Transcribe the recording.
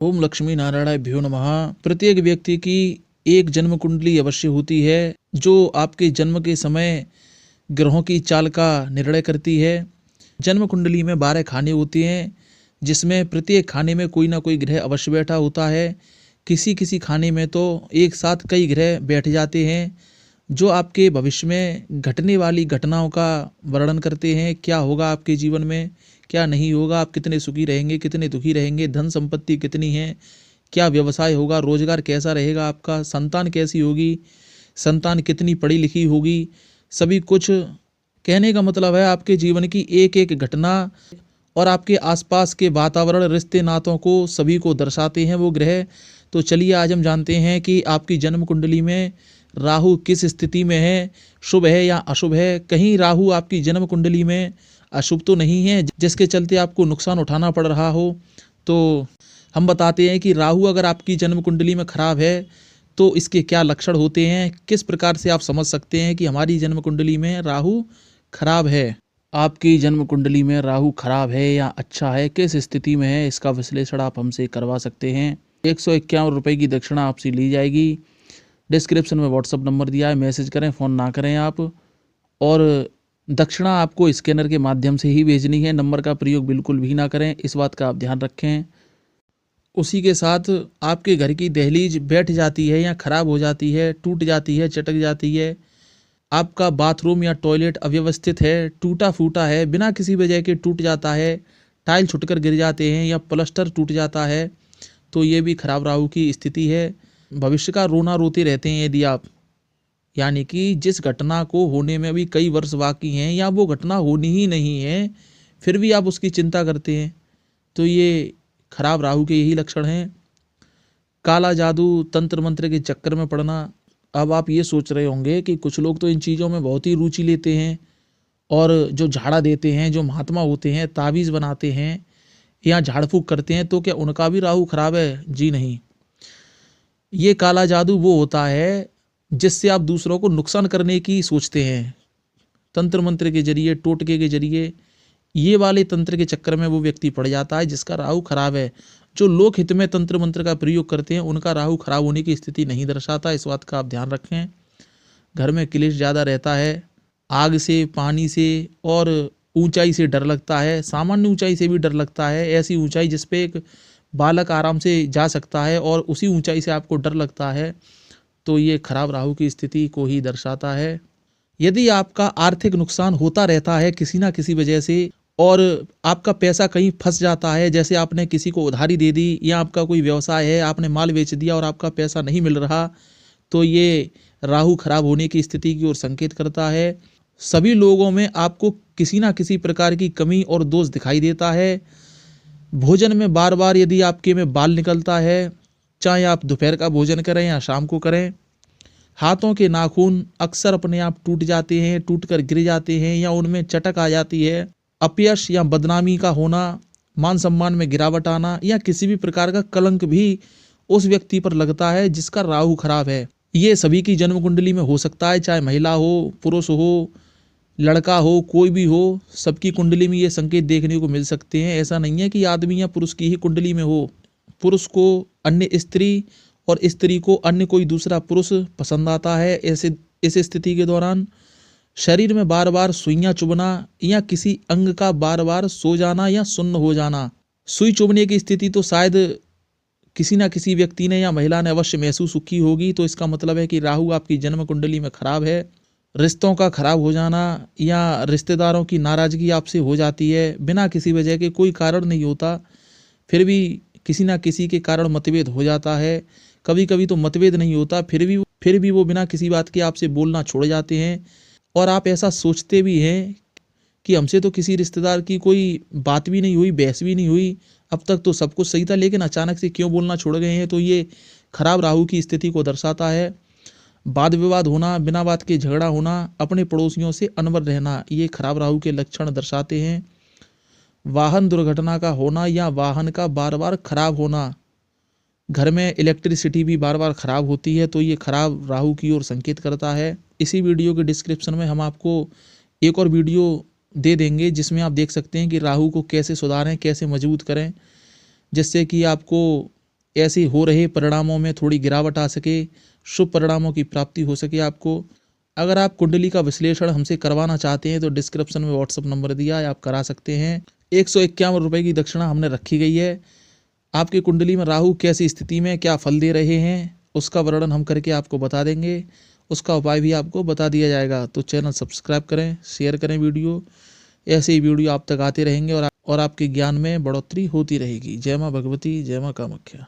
ओम लक्ष्मी नारायणाभ्यो नमः। प्रत्येक व्यक्ति की एक जन्म कुंडली अवश्य होती है जो आपके जन्म के समय ग्रहों की चाल का निर्णय करती है। जन्म कुंडली में 12 खाने होते हैं जिसमें प्रत्येक खाने में कोई ना कोई ग्रह अवश्य बैठा होता है। किसी किसी खाने में तो एक साथ कई ग्रह बैठ जाते हैं जो आपके भविष्य में घटने वाली घटनाओं का वर्णन करते हैं। क्या होगा आपके जीवन में, क्या नहीं होगा, आप कितने सुखी रहेंगे, कितने दुखी रहेंगे, धन संपत्ति कितनी है, क्या व्यवसाय होगा, रोजगार कैसा रहेगा आपका, संतान कैसी होगी, संतान कितनी पढ़ी लिखी होगी। सभी कुछ कहने का मतलब है आपके जीवन की एक एक घटना और आपके आसपास के वातावरण, रिश्ते नातों को सभी को दर्शाते हैं वो ग्रह। तो चलिए आज हम जानते हैं कि आपकी जन्म कुंडली में राहु किस स्थिति में है, शुभ है या अशुभ है। कहीं राहु आपकी जन्म कुंडली में अशुभ तो नहीं है जिसके चलते आपको नुकसान उठाना पड़ रहा हो। तो हम बताते हैं कि राहु अगर आपकी जन्म कुंडली में खराब है तो इसके क्या लक्षण होते हैं, किस प्रकार से आप समझ सकते हैं कि हमारी जन्म कुंडली में राहु खराब है। आपकी जन्म कुंडली में राहु खराब है या अच्छा है, किस स्थिति में है, इसका विश्लेषण आप हमसे करवा सकते हैं। 151 रुपये की दक्षिणा आपसे ली जाएगी। डिस्क्रिप्शन में व्हाट्सअप नंबर दिया है, मैसेज करें, फ़ोन ना करें आप। और दक्षिणा आपको स्कैनर के माध्यम से ही भेजनी है, नंबर का प्रयोग बिल्कुल भी ना करें, इस बात का आप ध्यान रखें। उसी के साथ आपके घर की दहलीज बैठ जाती है या ख़राब हो जाती है, टूट जाती है, चटक जाती है, आपका बाथरूम या टॉयलेट अव्यवस्थित है, टूटा फूटा है, बिना किसी वजह के टूट जाता है, टाइल छुटकर गिर जाते हैं या प्लास्टर टूट जाता है, तो ये भी खराब राहु की स्थिति है। भविष्य का रोना रोते रहते हैं यदि आप, यानी कि जिस घटना को होने में अभी कई वर्ष बाकी हैं या वो घटना होनी ही नहीं है फिर भी आप उसकी चिंता करते हैं, तो ये खराब राहु के यही लक्षण हैं। काला जादू, तंत्र मंत्र के चक्कर में पड़ना। अब आप ये सोच रहे होंगे कि कुछ लोग तो इन चीज़ों में बहुत ही रुचि लेते हैं और जो झाड़ा देते हैं, जो महात्मा होते हैं, ताबीज़ बनाते हैं या झाड़ फूँक करते हैं, तो क्या उनका भी राहु खराब है? जी नहीं। ये काला जादू वो होता है जिससे आप दूसरों को नुकसान करने की सोचते हैं। तंत्र मंत्र के जरिए, टोटके के जरिए, ये वाले तंत्र के चक्कर में वो व्यक्ति पड़ जाता है जिसका राहु खराब है। जो लोक हित में तंत्र मंत्र का प्रयोग करते हैं उनका राहु खराब होने की स्थिति नहीं दर्शाता, इस बात का आप ध्यान रखें। घर में क्लेश ज़्यादा रहता है, आग से, पानी से और ऊंचाई से डर लगता है। सामान्य ऊंचाई से भी डर लगता है, ऐसी ऊंचाई जिस पे एक बालक आराम से जा सकता है और उसी ऊंचाई से आपको डर लगता है, तो ये खराब राहु की स्थिति को ही दर्शाता है। यदि आपका आर्थिक नुकसान होता रहता है किसी ना किसी वजह से और आपका पैसा कहीं फंस जाता है, जैसे आपने किसी को उधारी दे दी या आपका कोई व्यवसाय है, आपने माल बेच दिया और आपका पैसा नहीं मिल रहा, तो ये राहु खराब होने की स्थिति की ओर संकेत करता है। सभी लोगों में आपको किसी ना किसी प्रकार की कमी और दोष दिखाई देता है। भोजन में बार बार यदि आपके में बाल निकलता है, चाहे आप दोपहर का भोजन करें या शाम को करें, हाथों के नाखून अक्सर अपने आप टूट जाते हैं, टूटकर गिर जाते हैं या उनमें चटक आ जाती है। अपयश या बदनामी का होना, मान सम्मान में गिरावट आना या किसी भी प्रकार का कलंक भी उस व्यक्ति पर लगता है जिसका राहु खराब है। ये सभी की जन्म कुंडली में हो सकता है, चाहे महिला हो, पुरुष हो, लड़का हो, कोई भी हो, सबकी कुंडली में ये संकेत देखने को मिल सकते हैं। ऐसा नहीं है कि आदमी या पुरुष की ही कुंडली में हो। पुरुष को अन्य स्त्री और स्त्री को अन्य कोई दूसरा पुरुष पसंद आता है। ऐसे इस स्थिति के दौरान शरीर में बार बार सुइयां चुभना या किसी अंग का बार बार सो जाना या सुन्न हो जाना। सुई चुभने की स्थिति तो शायद किसी ना किसी व्यक्ति ने या महिला ने अवश्य महसूस की होगी, तो इसका मतलब है कि राहु आपकी जन्म कुंडली में खराब है। रिश्तों का खराब हो जाना या रिश्तेदारों की नाराज़गी आपसे हो जाती है बिना किसी वजह के, कोई कारण नहीं होता, फिर भी किसी ना किसी के कारण मतभेद हो जाता है। कभी कभी तो मतभेद नहीं होता, फिर भी वो बिना किसी बात के आपसे बोलना छोड़ जाते हैं और आप ऐसा सोचते भी हैं कि हमसे तो किसी रिश्तेदार की कोई बात भी नहीं हुई, बहस भी नहीं हुई, अब तक तो सब कुछ सही था, लेकिन अचानक से क्यों बोलना छोड़ गए हैं। तो ये खराब राहु की स्थिति को दर्शाता है। वाद विवाद होना, बिना बात के झगड़ा होना, अपने पड़ोसियों से अनबन रहना, ये खराब राहु के लक्षण दर्शाते हैं। वाहन दुर्घटना का होना या वाहन का बार बार खराब होना, घर में इलेक्ट्रिसिटी भी बार बार ख़राब होती है, तो ये खराब राहु की ओर संकेत करता है। इसी वीडियो के डिस्क्रिप्शन में हम आपको एक और वीडियो दे देंगे जिसमें आप देख सकते हैं कि राहु को कैसे सुधारें, कैसे मजबूत करें, जिससे कि आपको ऐसे हो रहे परिणामों में थोड़ी गिरावट आ सके, शुभ परिणामों की प्राप्ति हो सके आपको। अगर आप कुंडली का विश्लेषण हमसे करवाना चाहते हैं तो डिस्क्रिप्शन में व्हाट्सअप नंबर दिया है, आप करा सकते हैं। 151 रुपये की दक्षिणा हमने रखी गई है। आपकी कुंडली में राहु कैसी स्थिति में क्या फल दे रहे हैं उसका वर्णन हम करके आपको बता देंगे, उसका उपाय भी आपको बता दिया जाएगा। तो चैनल सब्सक्राइब करें, शेयर करें वीडियो, ऐसे ही वीडियो आप तक आते रहेंगे और आपके ज्ञान में बढ़ोतरी होती रहेगी। जय माँ भगवती, जय माँ कामाख्या।